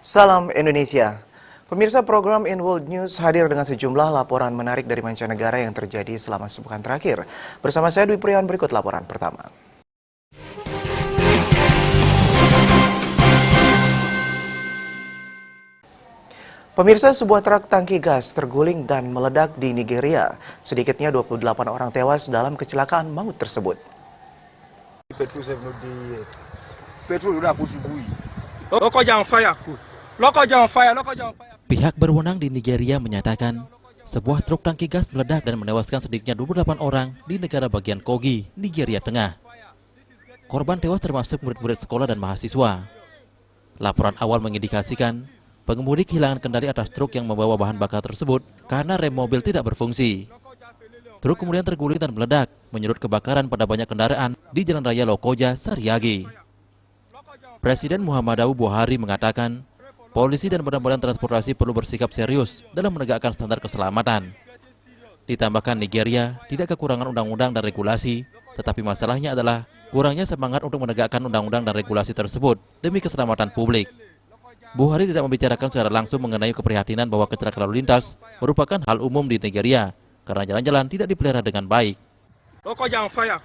Salam Indonesia. Pemirsa program In World News hadir dengan sejumlah laporan menarik dari mancanegara yang terjadi selama sepekan terakhir. Bersama saya Dwi Priyan, berikut laporan pertama. Pemirsa, sebuah truk tangki gas terguling dan meledak di Nigeria. Sedikitnya 28 orang tewas dalam kecelakaan maut tersebut. Pihak berwenang di Nigeria menyatakan sebuah truk tangki gas meledak dan menewaskan sedikitnya 28 orang di negara bagian Kogi, Nigeria Tengah. Korban tewas termasuk murid-murid sekolah dan mahasiswa. Laporan awal mengindikasikan pengemudi kehilangan kendali atas truk yang membawa bahan bakar tersebut karena rem mobil tidak berfungsi. Truk kemudian terguling dan meledak, menyedot kebakaran pada banyak kendaraan di Jalan Raya Lokoja, Sariagi. Presiden Muhammadu Buhari mengatakan, polisi dan badan-badan transportasi perlu bersikap serius dalam menegakkan standar keselamatan. Ditambahkan Nigeria tidak kekurangan undang-undang dan regulasi, tetapi masalahnya adalah kurangnya semangat untuk menegakkan undang-undang dan regulasi tersebut demi keselamatan publik. Buhari tidak membicarakan secara langsung mengenai keprihatinan bahwa kecelakaan lalu lintas merupakan hal umum di Nigeria karena jalan-jalan tidak dipelihara dengan baik. Lokoja on fire,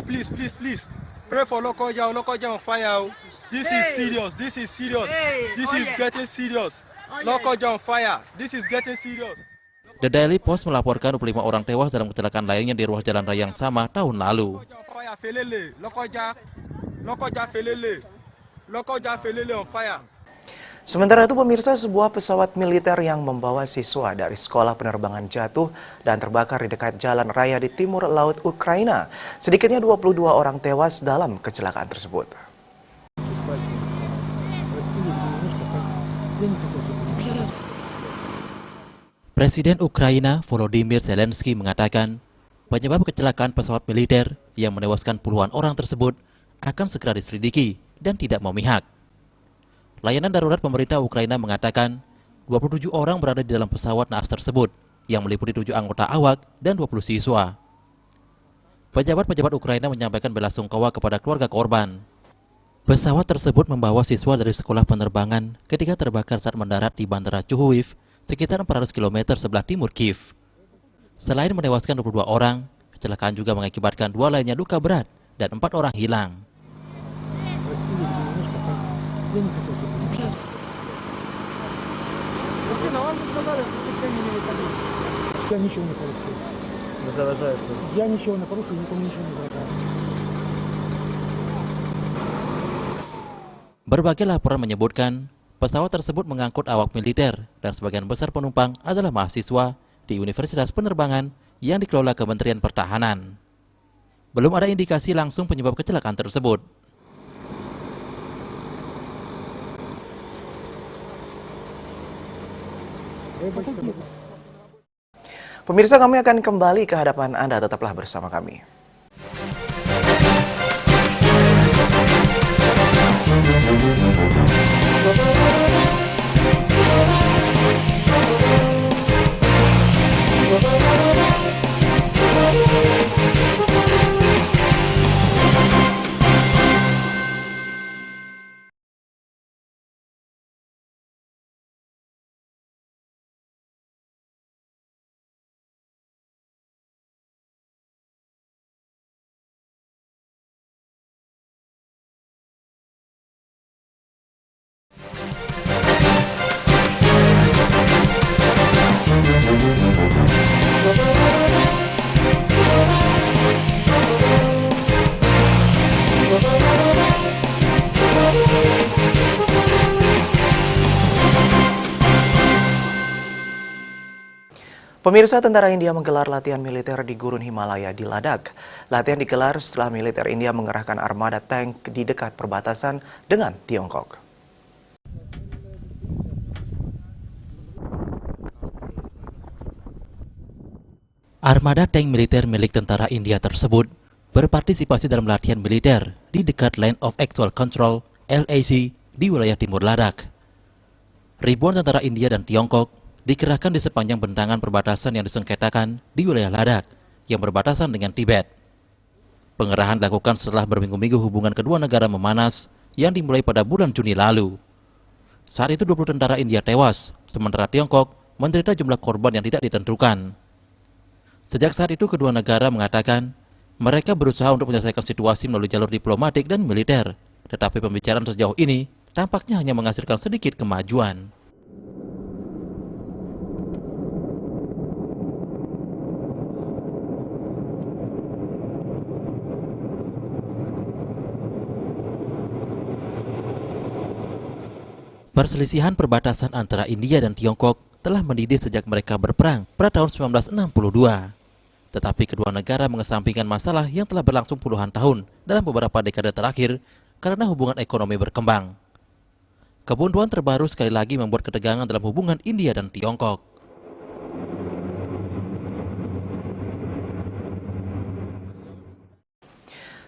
please. Pray for Lokoja on fire. This is serious. This is getting serious. Lokoja on fire. This is getting serious. The Daily Post melaporkan 25 orang tewas dalam kecelakaan lainnya di ruas jalan raya yang sama tahun lalu. Lokoja Felele on fire. Sementara itu pemirsa, sebuah pesawat militer yang membawa siswa dari sekolah penerbangan jatuh dan terbakar di dekat jalan raya di timur laut Ukraina. Sedikitnya 22 orang tewas dalam kecelakaan tersebut. Presiden Ukraina Volodymyr Zelensky mengatakan penyebab kecelakaan pesawat militer yang menewaskan puluhan orang tersebut akan segera diselidiki dan tidak memihak. Layanan darurat pemerintah Ukraina mengatakan 27 orang berada di dalam pesawat naas tersebut yang meliputi 7 anggota awak dan 20 siswa. Pejabat-pejabat Ukraina menyampaikan belasungkawa kepada keluarga korban. Pesawat tersebut membawa siswa dari sekolah penerbangan ketika terbakar saat mendarat di Bandara Chuhuiv, sekitar 400 km sebelah timur Kiev. Selain menewaskan 22 orang, kecelakaan juga mengakibatkan 2 lainnya luka berat dan 4 orang hilang. Berbagai laporan menyebutkan pesawat tersebut mengangkut awak militer dan sebagian besar penumpang adalah mahasiswa di Universitas Penerbangan yang dikelola Kementerian Pertahanan. Belum ada indikasi langsung penyebab kecelakaan tersebut. Pemirsa, kami akan kembali ke hadapan Anda, tetaplah bersama kami. Pemirsa, tentara India menggelar latihan militer di Gurun Himalaya di Ladakh. Latihan digelar setelah militer India mengerahkan armada tank di dekat perbatasan dengan Tiongkok. Armada tank militer milik tentara India tersebut berpartisipasi dalam latihan militer di dekat Line of Actual Control (LAC) di wilayah timur Ladakh. Ribuan tentara India dan Tiongkok dikerahkan di sepanjang bentangan perbatasan yang disengketakan di wilayah Ladakh yang berbatasan dengan Tibet. Pengerahan dilakukan setelah berminggu-minggu hubungan kedua negara memanas yang dimulai pada bulan Juni lalu. Saat itu 20 tentara India tewas, sementara Tiongkok menderita jumlah korban yang tidak ditentukan. Sejak saat itu kedua negara mengatakan mereka berusaha untuk menyelesaikan situasi melalui jalur diplomatik dan militer, tetapi pembicaraan sejauh ini tampaknya hanya menghasilkan sedikit kemajuan. Perselisihan perbatasan antara India dan Tiongkok telah mendidih sejak mereka berperang pada tahun 1962. Tetapi kedua negara mengesampingkan masalah yang telah berlangsung puluhan tahun dalam beberapa dekade terakhir karena hubungan ekonomi berkembang. Kebuntuan terbaru sekali lagi membuat ketegangan dalam hubungan India dan Tiongkok.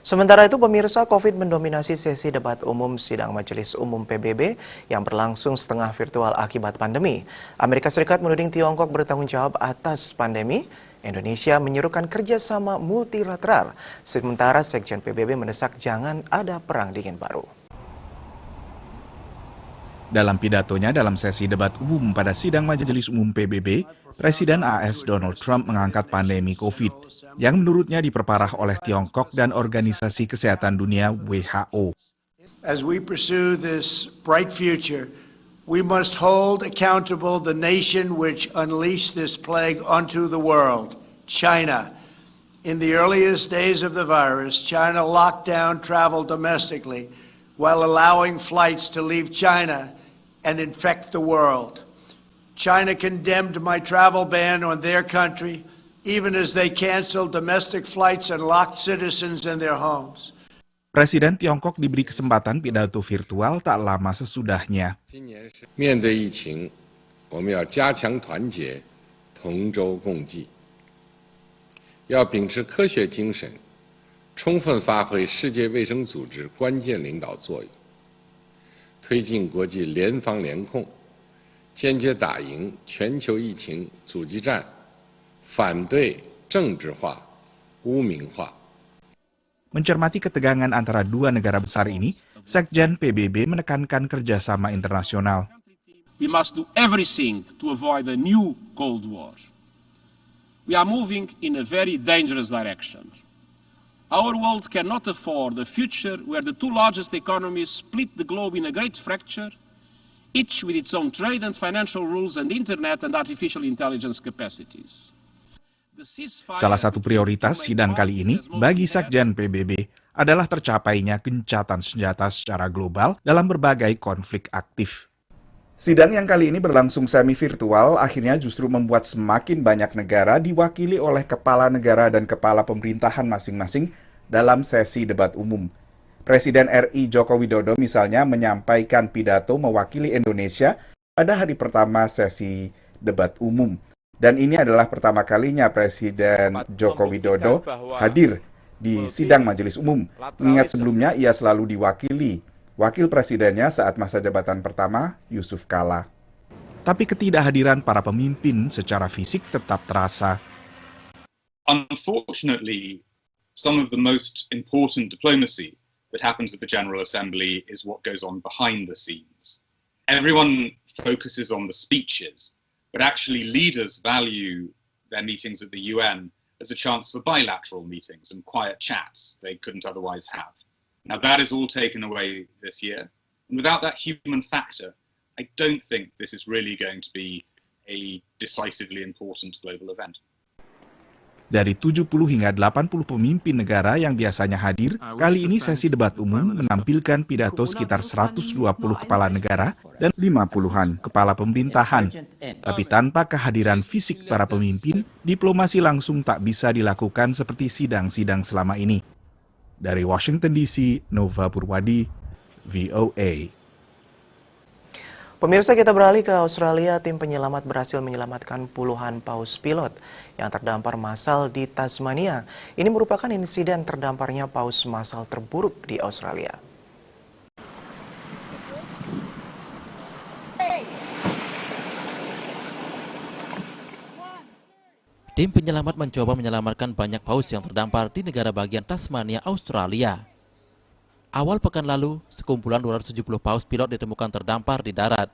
Sementara itu, pemirsa, COVID mendominasi sesi debat umum sidang Majelis Umum PBB yang berlangsung setengah virtual akibat pandemi. Amerika Serikat menuding Tiongkok bertanggung jawab atas pandemi. Indonesia menyerukan kerjasama multilateral. Sementara Sekjen PBB mendesak jangan ada perang dingin baru. Dalam pidatonya dalam sesi debat umum pada sidang Majelis Umum PBB, Presiden AS Donald Trump mengangkat pandemi COVID yang menurutnya diperparah oleh Tiongkok dan Organisasi Kesehatan Dunia WHO. As we pursue this bright future, we must hold accountable the nation which unleashed this plague onto the world, China. In the earliest days of the virus, China locked down travel domestically while allowing flights to leave China and infect the world. China condemned my travel ban on their country, even as they canceled domestic flights and locked citizens in their homes. Presiden Tiongkok diberi kesempatan pidato virtual tak lama sesudahnya. 面对疫情，我们要加强团结，同舟共济，要秉持科学精神，充分发挥世界卫生组织关键领导作用，推进国际联防联控，坚决打赢全球疫情阻击战，反对政治化、污名化。 Mencermati ketegangan antara dua negara besar ini, Sekjen PBB menekankan kerjasama internasional. We must do everything to avoid a new Cold War. We are moving in a very dangerous direction. Our world cannot afford a future where the two largest economies split the globe in a great fracture, each with its own trade and financial rules and internet and artificial intelligence capacities. Salah satu prioritas sidang kali ini bagi Sekjen PBB adalah tercapainya gencatan senjata secara global dalam berbagai konflik aktif. Sidang yang kali ini berlangsung semi-virtual akhirnya justru membuat semakin banyak negara diwakili oleh kepala negara dan kepala pemerintahan masing-masing dalam sesi debat umum. Presiden RI Joko Widodo misalnya menyampaikan pidato mewakili Indonesia pada hari pertama sesi debat umum. Dan ini adalah pertama kalinya Presiden Joko Widodo hadir di sidang Majelis Umum. Mengingat sebelumnya ia selalu diwakili wakil presidennya saat masa jabatan pertama, Yusuf Kala. Tapi ketidakhadiran para pemimpin secara fisik tetap terasa. Unfortunately, some of the most important diplomacy that happens at the General Assembly is what goes on behind the scenes. Everyone focuses on the speeches, but actually leaders value their meetings at the UN as a chance for bilateral meetings and quiet chats they couldn't otherwise have. Now that is all taken away this year. And without that human factor, I don't think this is really going to be a decisively important global event. Dari 70 hingga 80 pemimpin negara yang biasanya hadir, kali ini sesi debat umum menampilkan pidato sekitar 120 kepala negara dan 50-an kepala pemerintahan. Tapi tanpa kehadiran fisik para pemimpin, diplomasi langsung tak bisa dilakukan seperti sidang-sidang selama ini. Dari Washington DC, Nova Purwadi, VOA. Pemirsa, kita beralih ke Australia. Tim penyelamat berhasil menyelamatkan puluhan paus pilot yang terdampar massal di Tasmania. Ini merupakan insiden terdamparnya paus massal terburuk di Australia. Tim penyelamat mencoba menyelamatkan banyak paus yang terdampar di negara bagian Tasmania, Australia. Awal pekan lalu, sekumpulan 270 paus pilot ditemukan terdampar di darat.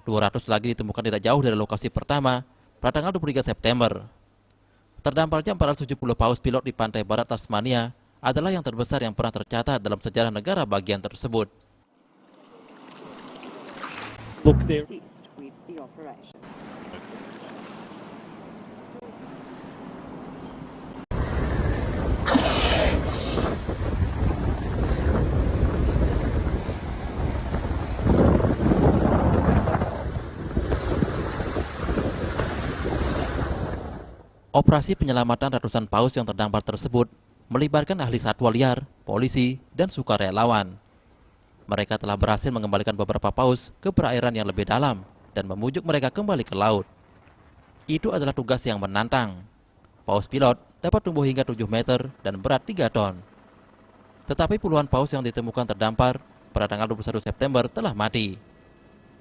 200 lagi ditemukan tidak jauh dari lokasi pertama pada tanggal 23 September. Terdamparnya 470 paus pilot di pantai barat Tasmania adalah yang terbesar yang pernah tercatat dalam sejarah negara bagian tersebut. Operasi penyelamatan ratusan paus yang terdampar tersebut melibatkan ahli satwa liar, polisi, dan sukarelawan. Mereka telah berhasil mengembalikan beberapa paus ke perairan yang lebih dalam dan memujuk mereka kembali ke laut. Itu adalah tugas yang menantang. Paus pilot dapat tumbuh hingga 7 meter dan berat 3 ton. Tetapi puluhan paus yang ditemukan terdampar pada tanggal 21 September telah mati.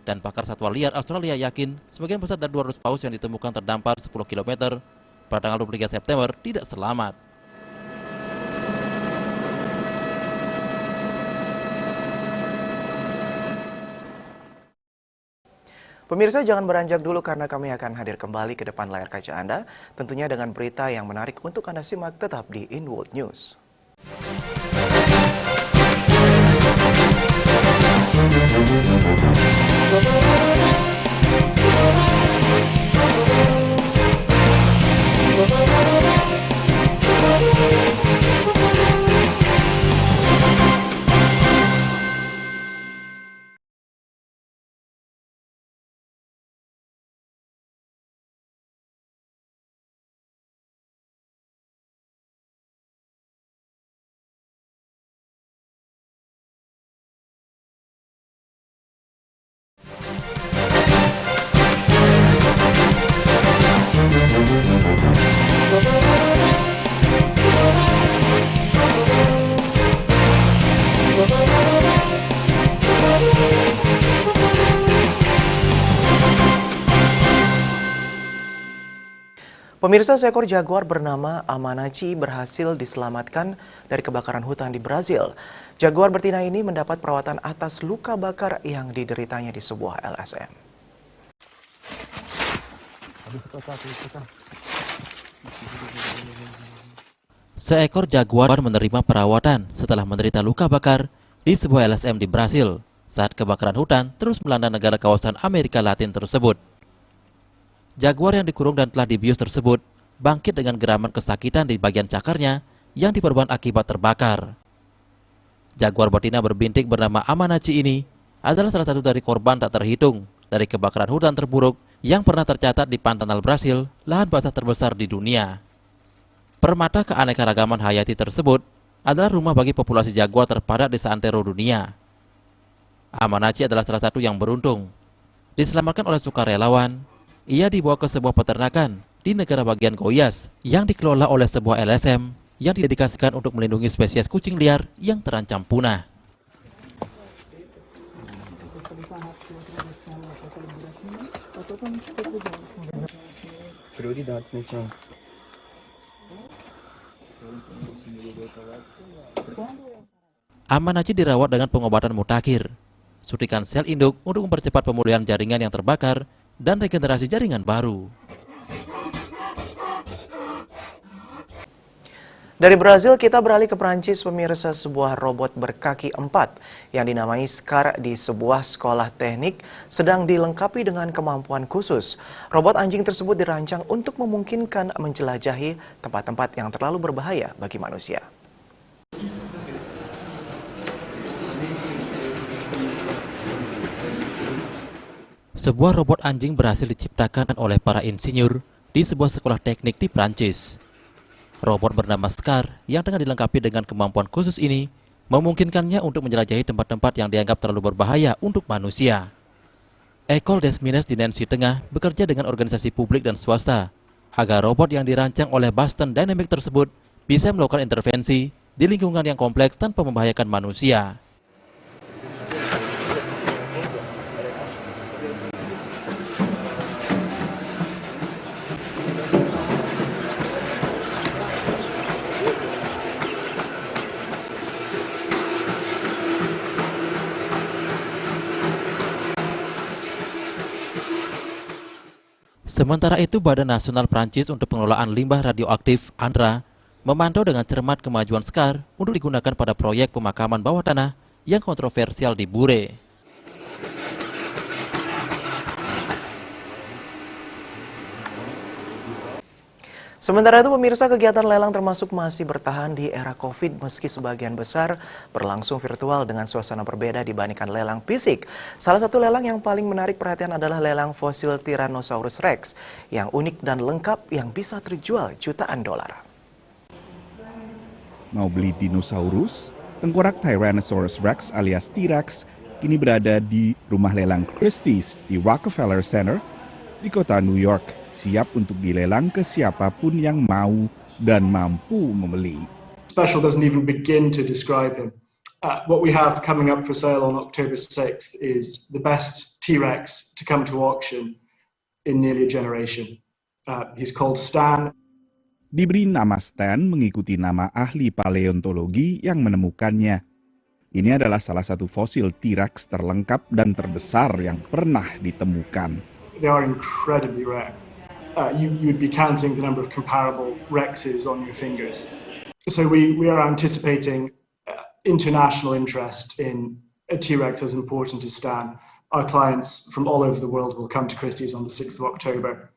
Dan pakar satwa liar Australia yakin sebagian besar dari 200 paus yang ditemukan terdampar 10 km pada tanggal 23 September tidak selamat. Pemirsa, jangan beranjak dulu karena kami akan hadir kembali ke depan layar kaca Anda, tentunya dengan berita yang menarik untuk Anda simak tetap di InWorld News. Pemirsa, seekor jaguar bernama Amanachi berhasil diselamatkan dari kebakaran hutan di Brazil. Jaguar betina ini mendapat perawatan atas luka bakar yang dideritanya di sebuah LSM. Seekor jaguar menerima perawatan setelah menderita luka bakar di sebuah LSM di Brasil saat kebakaran hutan terus melanda negara kawasan Amerika Latin tersebut. Jaguar yang dikurung dan telah dibius tersebut bangkit dengan geraman kesakitan di bagian cakarnya yang diperban akibat terbakar. Jaguar betina berbintik bernama Amanachi ini adalah salah satu dari korban tak terhitung dari kebakaran hutan terburuk yang pernah tercatat di Pantanal Brasil, lahan basah terbesar di dunia. Permata keanekaragaman hayati tersebut adalah rumah bagi populasi jaguar terpadat di seantero dunia. Amanachi adalah salah satu yang beruntung. Diselamatkan oleh sukarelawan, ia dibawa ke sebuah peternakan di negara bagian Goiás yang dikelola oleh sebuah LSM yang didedikasikan untuk melindungi spesies kucing liar yang terancam punah. Amanachi dirawat dengan pengobatan mutakhir, suntikan sel induk untuk mempercepat pemulihan jaringan yang terbakar dan regenerasi jaringan baru. Dari Brazil kita beralih ke Prancis, pemirsa. Sebuah robot berkaki 4 yang dinamai Scar di sebuah sekolah teknik sedang dilengkapi dengan kemampuan khusus. Robot anjing tersebut dirancang untuk memungkinkan menjelajahi tempat-tempat yang terlalu berbahaya bagi manusia. Sebuah robot anjing berhasil diciptakan oleh para insinyur di sebuah sekolah teknik di Prancis. Robot bernama Scar yang tengah dilengkapi dengan kemampuan khusus ini memungkinkannya untuk menjelajahi tempat-tempat yang dianggap terlalu berbahaya untuk manusia. École des Mines di Nancy Tengah bekerja dengan organisasi publik dan swasta agar robot yang dirancang oleh Boston Dynamics tersebut bisa melakukan intervensi di lingkungan yang kompleks tanpa membahayakan manusia. Sementara itu, Badan Nasional Prancis untuk Pengelolaan Limbah Radioaktif (ANRA) memantau dengan cermat kemajuan SCAR untuk digunakan pada proyek pemakaman bawah tanah yang kontroversial di Bure. Sementara itu pemirsa, kegiatan lelang termasuk masih bertahan di era Covid meski sebagian besar berlangsung virtual dengan suasana berbeda dibandingkan lelang fisik. Salah satu lelang yang paling menarik perhatian adalah lelang fosil Tyrannosaurus Rex yang unik dan lengkap yang bisa terjual jutaan dolar. Mau beli dinosaurus? Tengkorak Tyrannosaurus Rex alias T-Rex kini berada di rumah lelang Christie's di Rockefeller Center di kota New York, siap untuk dilelang ke siapapun yang mau dan mampu membeli. Special doesn't even begin to describe him. What we have coming up for sale on October 6th is the best T-Rex to come to auction in nearly a generation. He's called Stan. Diberi nama Stan mengikuti nama ahli paleontologi yang menemukannya. Ini adalah salah satu fosil T-Rex terlengkap dan terbesar yang pernah ditemukan. They are incredibly rare. You'd be counting the number of comparable Rexes on your fingers. So we are anticipating international interest in a T-Rex as important as Stan. Our clients from all over the world will come to Christie's on the 6th of October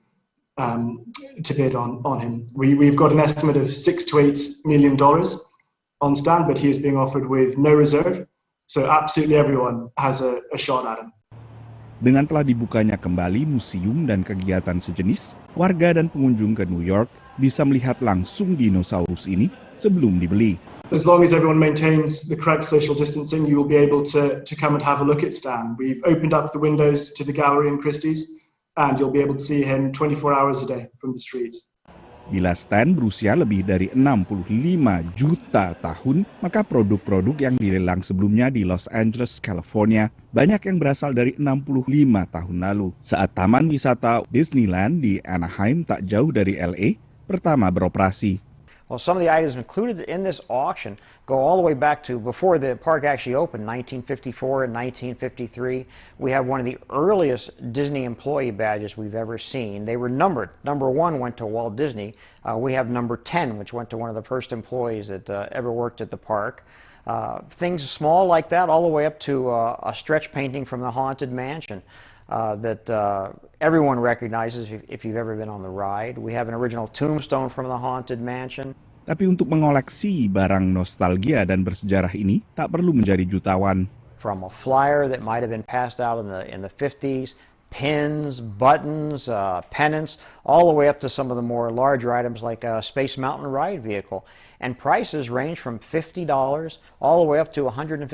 to bid on him. We've got an estimate of $6 to $8 million on Stan, but he is being offered with no reserve. So absolutely everyone has a shot at him. Dengan telah dibukanya kembali museum dan kegiatan sejenis, warga dan pengunjung ke New York bisa melihat langsung dinosaurus ini sebelum dibeli. As long as everyone maintains the correct social distancing, you will be able to come and have a look at Stan. We've opened up the windows to the gallery in Christie's, and you'll be able to see him 24 hours a day from the streets. Bila Stan berusia lebih dari 65 juta tahun, maka produk-produk yang dilelang sebelumnya di Los Angeles, California, banyak yang berasal dari 65 tahun lalu. Saat Taman Wisata Disneyland di Anaheim tak jauh dari LA, pertama beroperasi. Well, some of the items included in this auction go all the way back to before the park actually opened, 1954 and 1953. We have one of the earliest Disney employee badges we've ever seen. They were numbered. Number 1 went to Walt Disney. We have number 10, which went to one of the first employees that ever worked at the park. Things small like that, all the way up to a stretch painting from the Haunted Mansion. That everyone recognizes if you've ever been on the ride. We have an original tombstone from the Haunted Mansion. Tapi untuk mengoleksi barang nostalgia dan bersejarah ini tak perlu menjadi jutawan. From a flyer that might have been passed out in the 50s, pins, buttons, pennants, all the way up to some of the more larger items like a Space Mountain ride vehicle. And prices range from $50 all the way up to $150,000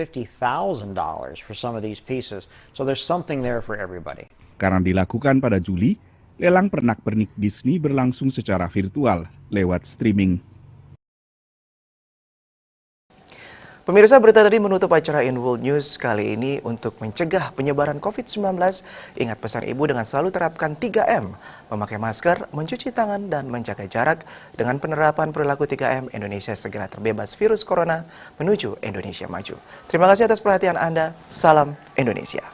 for some of these pieces. So there's something there for everybody. Karena dilakukan pada Juli, lelang pernak-pernik Disney berlangsung secara virtual lewat streaming. Pemirsa, berita tadi menutup acara In World News kali ini. Untuk mencegah penyebaran COVID-19, ingat pesan ibu dengan selalu terapkan 3M, memakai masker, mencuci tangan, dan menjaga jarak. Dengan penerapan perilaku 3M, Indonesia segera terbebas virus corona menuju Indonesia maju. Terima kasih atas perhatian Anda. Salam Indonesia.